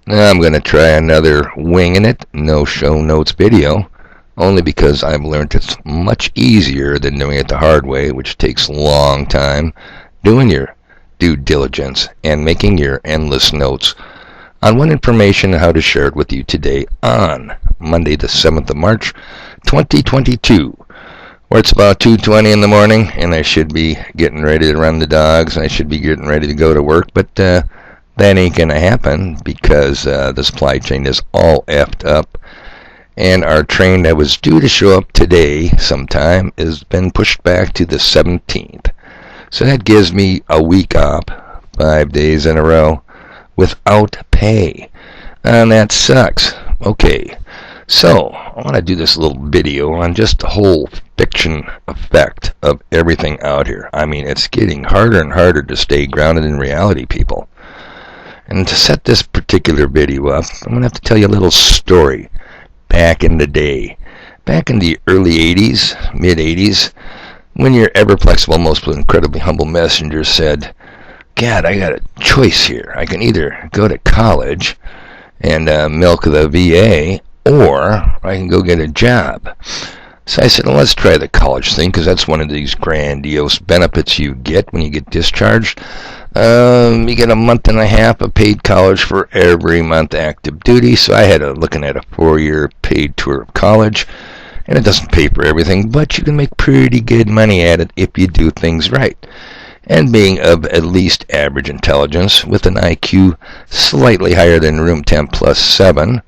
I'm going to try another winging it, no show notes video, only because I've learned it's much easier than doing it the hard way, which takes a long time, doing your due diligence and making your endless notes on what information and how to share it with you today on Monday the 7th of March, 2022. Where it's about 2:20 in the morning, and I should be getting ready to run the dogs, and I should be getting ready to go to work, but that ain't gonna happen because the supply chain is all effed up, and our train that was due to show up today sometime has been pushed back to the 17th. So that gives me a week off, 5 days in a row, without pay, and that sucks. Okay. So, I want to do this little video on just the whole fiction effect of everything out here. I mean, it's getting harder and harder to stay grounded in reality, people. And to set this particular video up, I'm going to have to tell you a little story back in the day. Back in the early 80s, mid-80s, when your ever-flexible, most incredibly humble messenger said, God, I got a choice here. I can either go to college and milk the VA, or I can go get a job. So I said, well, let's try the college thing, because that's one of these grandiose benefits you get when you get discharged. You get a month and a half of paid college for every month active duty. So I had looking at a 4-year paid tour of college, and it doesn't pay for everything, but you can make pretty good money at it if you do things right. And being of at least average intelligence, with an IQ slightly higher than room temp plus 7,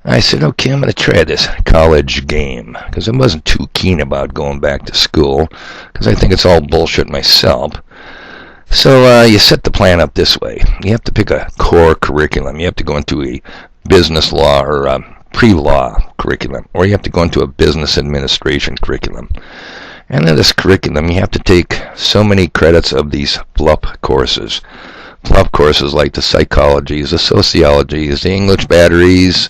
I said, okay, I'm going to try this college game, because I wasn't too keen about going back to school, because I think it's all bullshit myself. So you set the plan up this way. You have to pick a core curriculum. You have to go into a business law or pre-law curriculum, or you have to go into a business administration curriculum. And in this curriculum, you have to take so many credits of these fluff courses. Fluff courses like the psychologies, the sociologies, the English batteries,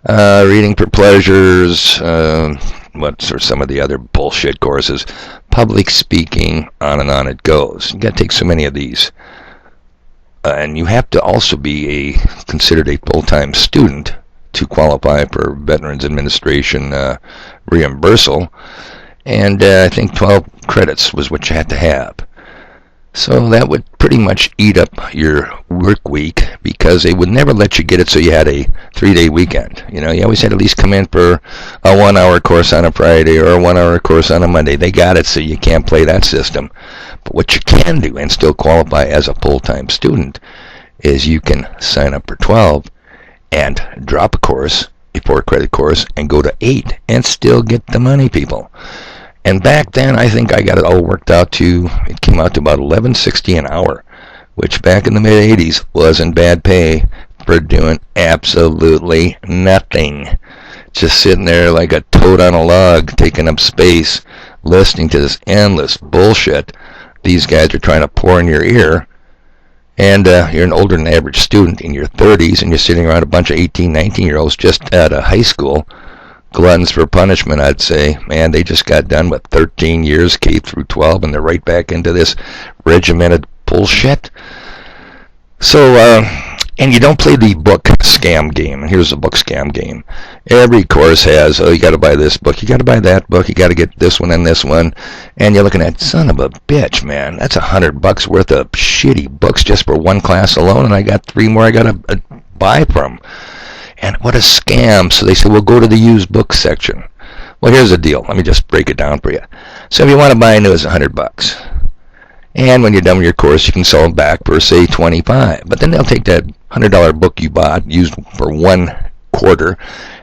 reading for pleasures, what are some of the other bullshit courses, public speaking, on it goes. You got to take so many of these. And you have to also be considered a full-time student to qualify for Veterans Administration reimbursal. And I think 12 credits was what you had to have. So that would pretty much eat up your work week, because they would never let you get it so you had a 3-day weekend. You know, you always had to at least come in for a 1-hour course on a Friday or a 1-hour course on a Monday. They got it so you can't play that system. But what you can do and still qualify as a full-time student is you can sign up for 12 and drop a course, a 4-credit course, and go to 8 and still get the money, people. And back then, I think I got it all worked out it came out to about $11.60 an hour, which back in the mid-'80s wasn't bad pay for doing absolutely nothing. Just sitting there like a toad on a log, taking up space, listening to this endless bullshit these guys are trying to pour in your ear. And you're an older than average student in your 30s, and you're sitting around a bunch of 18, 19-year-olds just out of high school. Gluttons for punishment, I'd say. Man, they just got done with 13 years, K through 12, and they're right back into this regimented bullshit. So, and you don't play the book scam game. And here's the book scam game. Every course has, you got to buy this book, you got to buy that book, you got to get this one and this one. And you're looking at, son of a bitch, man, that's $100 worth of shitty books just for one class alone, and I got 3 more I got to buy from. And what a scam. So they say, well, go to the used book section. Well, here's the deal. Let me just break it down for you. So if you want to buy a new, it's $100. And when you're done with your course, you can sell it back for, say, $25. But then they'll take that $100 book you bought, used for 1 quarter,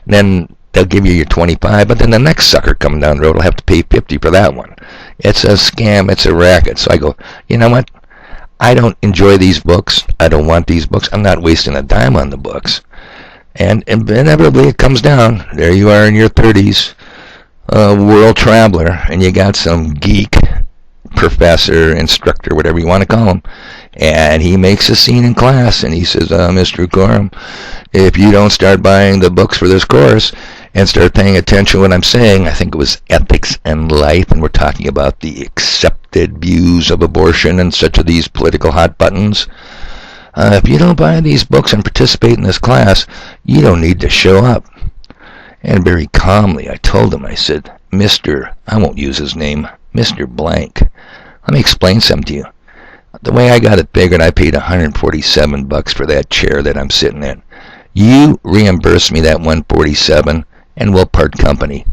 and then they'll give you your $25. But then the next sucker coming down the road will have to pay $50 for that one. It's a scam. It's a racket. So I go, you know what? I don't enjoy these books. I don't want these books. I'm not wasting a dime on the books. And inevitably it comes down. There you are in your 30s, world traveler, and you got some geek, professor, instructor, whatever you want to call him, and he makes a scene in class, and he says, Mr. Gorham, if you don't start buying the books for this course and start paying attention to what I'm saying, I think it was Ethics and Life, and we're talking about the accepted views of abortion and such of these political hot buttons, If you don't buy these books and participate in this class, you don't need to show up. And very calmly I told him, I said, Mr., I won't use his name, Mr. Blank, let me explain something to you. The way I got it figured, I paid $147 for that chair that I'm sitting in. You reimburse me that $147 and we'll part company.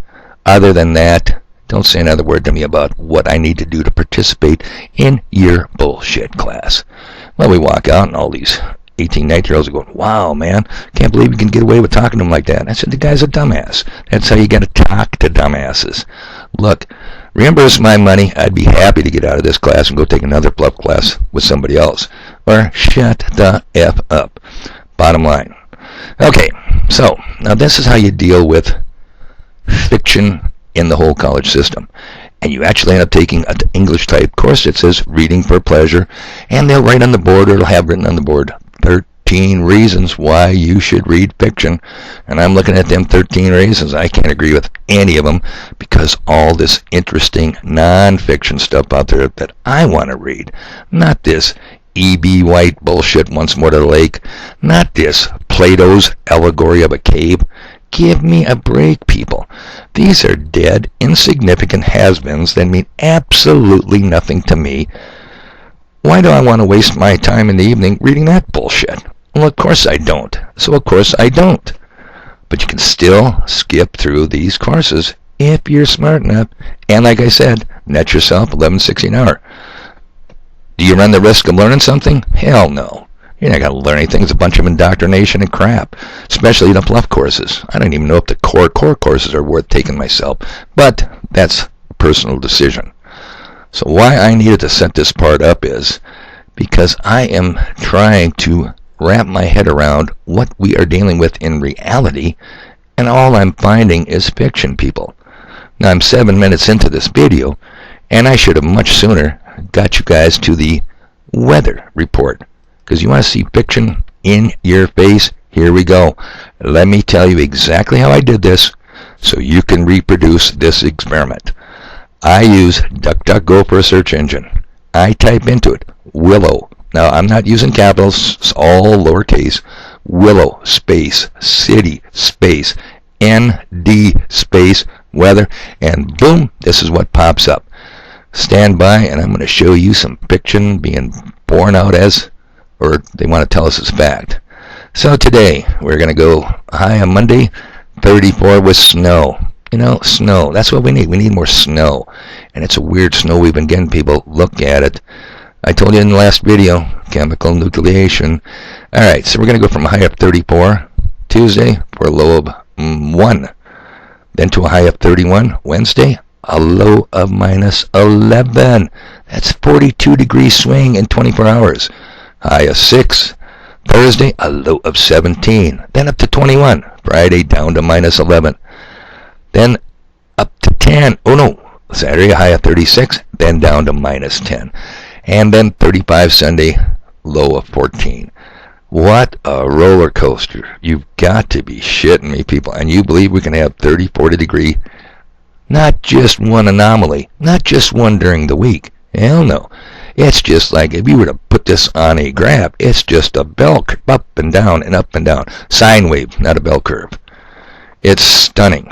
Other than that, don't say another word to me about what I need to do to participate in your bullshit class. Well, we walk out and all these 18, 19-year-olds are going, wow, man, can't believe you can get away with talking to him like that. And I said, the guy's a dumbass. That's how you got to talk to dumbasses. Look, reimburse my money. I'd be happy to get out of this class and go take another bluff class with somebody else. Or shut the F up. Bottom line. Okay, so now this is how you deal with fiction in the whole college system. And you actually end up taking an English-type course that says reading for pleasure, and they'll write on the board, or it'll have written on the board, 13 reasons why you should read fiction. And I'm looking at them 13 reasons. I can't agree with any of them, because all this interesting non-fiction stuff out there that I want to read, not this E.B. White bullshit, Once More to the Lake, not this Plato's Allegory of a Cave. Give me a break, people. These are dead, insignificant has-beens that mean absolutely nothing to me. Why do I want to waste my time in the evening reading that bullshit? Well, of course I don't. So of course I don't. But you can still skip through these courses if you're smart enough. And like I said, net yourself $11.60 an hour. Do you run the risk of learning something? Hell no. You're not going to learn anything. It's a bunch of indoctrination and crap, especially the bluff courses. I don't even know if the core courses are worth taking myself, but that's a personal decision. So why I needed to set this part up is because I am trying to wrap my head around what we are dealing with in reality, and all I'm finding is fiction, people. Now, I'm 7 minutes into this video, and I should have much sooner got you guys to the weather report. Because you want to see fiction in your face? Here we go. Let me tell you exactly how I did this so you can reproduce this experiment. I use DuckDuckGo for a search engine. I type into it, Willow. Now, I'm not using capitals. It's all lowercase. Willow, space, city, space, ND, space, weather. And boom, this is what pops up. Stand by, and I'm going to show you some fiction being born out as, or they want to tell us it's fact. So today, we're going to go high on Monday, 34 with snow. You know, snow, that's what we need. We need more snow. And it's a weird snow we've been getting, people. Look at it. I told you in the last video, chemical nucleation. Alright, so we're going to go from a high of 34 Tuesday for a low of 1. Then to a high of 31 Wednesday, a low of minus 11. That's 42 degree swing in 24 hours. High of 6 Thursday, a low of 17. Then up to 21 Friday, down to minus 11. Then up to 10. Oh no, Saturday, a high of 36. Then down to minus 10. And then 35 Sunday, low of 14. What a roller coaster. You've got to be shitting me, people. And you believe we can have 30, 40 degree, not just one anomaly, not just one during the week. Hell no. It's just like if you were to put this on a graph, it's just a bell curve, up and down and up and down. Sine wave, not a bell curve. It's stunning.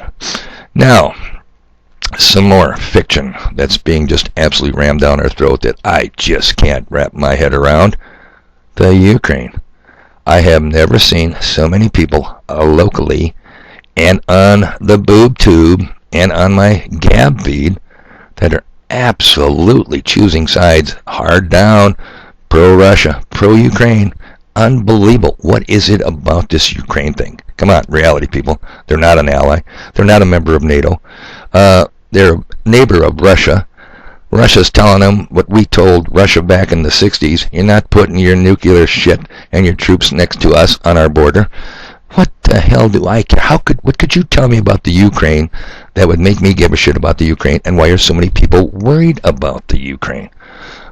Now, some more fiction that's being just absolutely rammed down our throat that I just can't wrap my head around. The Ukraine. I have never seen so many people locally and on the boob tube and on my Gab feed that are absolutely choosing sides, hard down, pro-Russia, pro-Ukraine. Unbelievable. What is it about this Ukraine thing? Come on, reality, people. They're not an ally. They're not a member of NATO. They're a neighbor of Russia. Russia's telling them what we told Russia back in the 60s. You're not putting your nuclear shit and your troops next to us on our border. What the hell do I care? What could you tell me about the Ukraine that would make me give a shit about the Ukraine? And why are so many people worried about the Ukraine?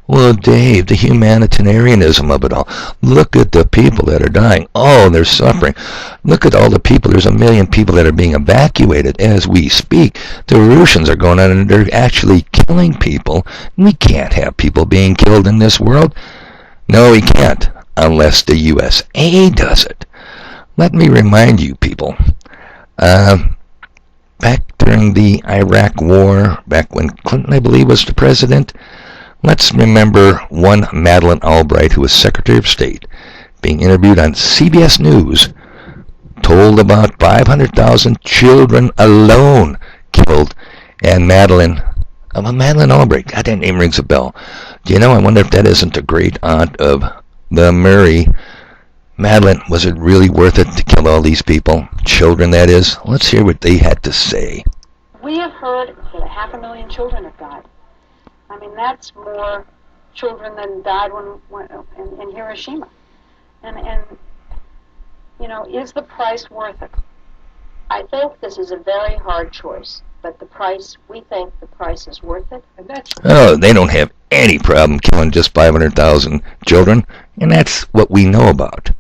Well, Dave, the humanitarianism of it all. Look at the people that are dying. Oh, they're suffering. Look at all the people. There's 1 million people that are being evacuated as we speak. The Russians are going on and they're actually killing people. We can't have people being killed in this world. No, we can't. unless the USA does it. Let me remind you people, back during the Iraq War, back when Clinton, I believe, was the president, let's remember one Madeleine Albright, who was Secretary of State, being interviewed on CBS News, told about 500,000 children alone killed, and Madeleine Albright, God, that name rings a bell. Do you know, I wonder if that isn't the great aunt of the Murray. Madeleine, was it really worth it to kill all these people? Children, that is. Let's hear what they had to say. We have heard that 500,000 children have died. I mean, that's more children than died in Hiroshima. And you know, is the price worth it? I think this is a very hard choice, but we think the price is worth it. And they don't have any problem killing just 500,000 children, and that's what we know about.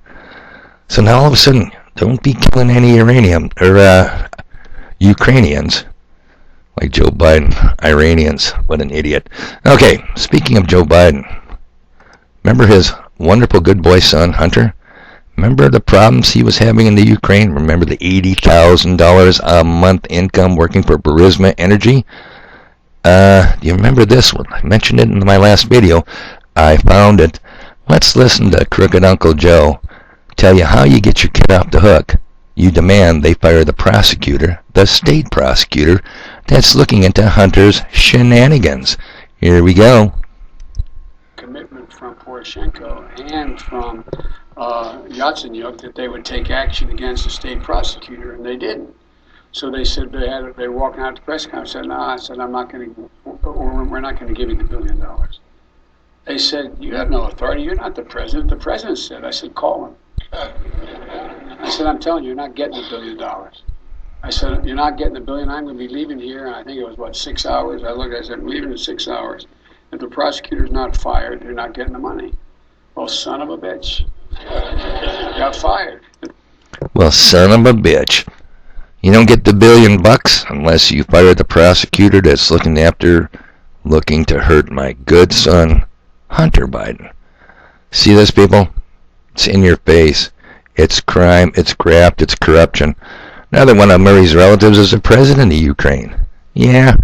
So now all of a sudden, don't be killing any Ukrainians, like Joe Biden, Iranians. What an idiot. Okay, speaking of Joe Biden, remember his wonderful good boy son, Hunter? Remember the problems he was having in the Ukraine? Remember the $80,000 a month income working for Burisma Energy? Do you remember this one? I mentioned it in my last video. I found it. Let's listen to Crooked Uncle Joe tell you how you get your kid off the hook. You demand they fire the prosecutor, the state prosecutor, that's looking into Hunter's shenanigans. Here we go. Commitment from Poroshenko and from Yatsenyuk that they would take action against the state prosecutor, and they didn't. So they said they were walking out to the press conference. Said, "No," I said, "I'm not going to. We're not going to give you the $1 billion." They said, "You have no authority. You're not the president." The president said. I said, "Call him." I said, "I'm telling you, you're not getting the $1 billion." I said, "You're not getting the $1 billion. I'm going to be leaving here." And I think it was 6 hours. I said, "I'm leaving in 6 hours. If the prosecutor's not fired, you're not getting the money." Well, son of a bitch. Got fired. Well, son of a bitch. You don't get the $1 billion unless you fire the prosecutor that's looking to hurt my good son, Hunter Biden. See this, people? It's in your face. It's crime, it's graft, it's corruption. Another one of Murray's relatives is the president of Ukraine. Yeah,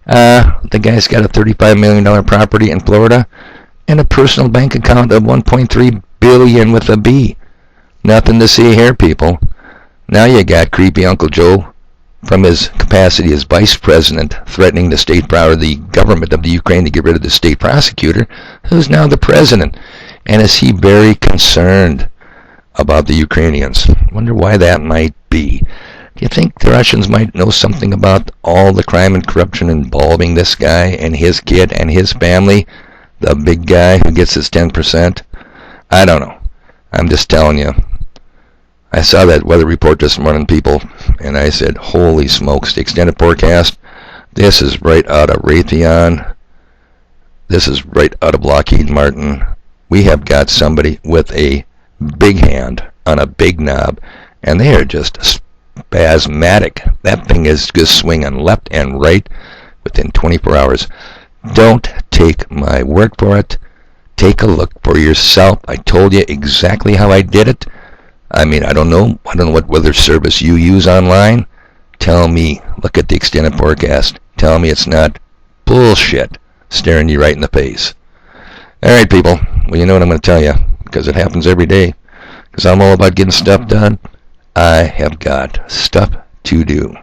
the guy's got a $35 million property in Florida and a personal bank account of $1.3 billion with a B. Nothing to see here, people. Now you got creepy Uncle Joe from his capacity as vice president threatening the government of the Ukraine to get rid of the state prosecutor, who's now the president. And is he very concerned about the Ukrainians? Wonder why that might be. Do you think the Russians might know something about all the crime and corruption involving this guy and his kid and his family? The big guy who gets his 10%? I don't know. I'm just telling you. I saw that weather report this morning, people, and I said, holy smokes, the extended forecast, this is right out of Raytheon. This is right out of Lockheed Martin. We have got somebody with a big hand on a big knob, and they are just spasmodic. That thing is just swinging left and right within 24 hours. Don't take my word for it. Take a look for yourself. I told you exactly how I did it. I mean, I don't know what weather service you use online. Tell me, look at the extended forecast. Tell me it's not bullshit staring you right in the face. All right, people. Well, you know what I'm going to tell you, because it happens every day. Because I'm all about getting stuff done. I have got stuff to do.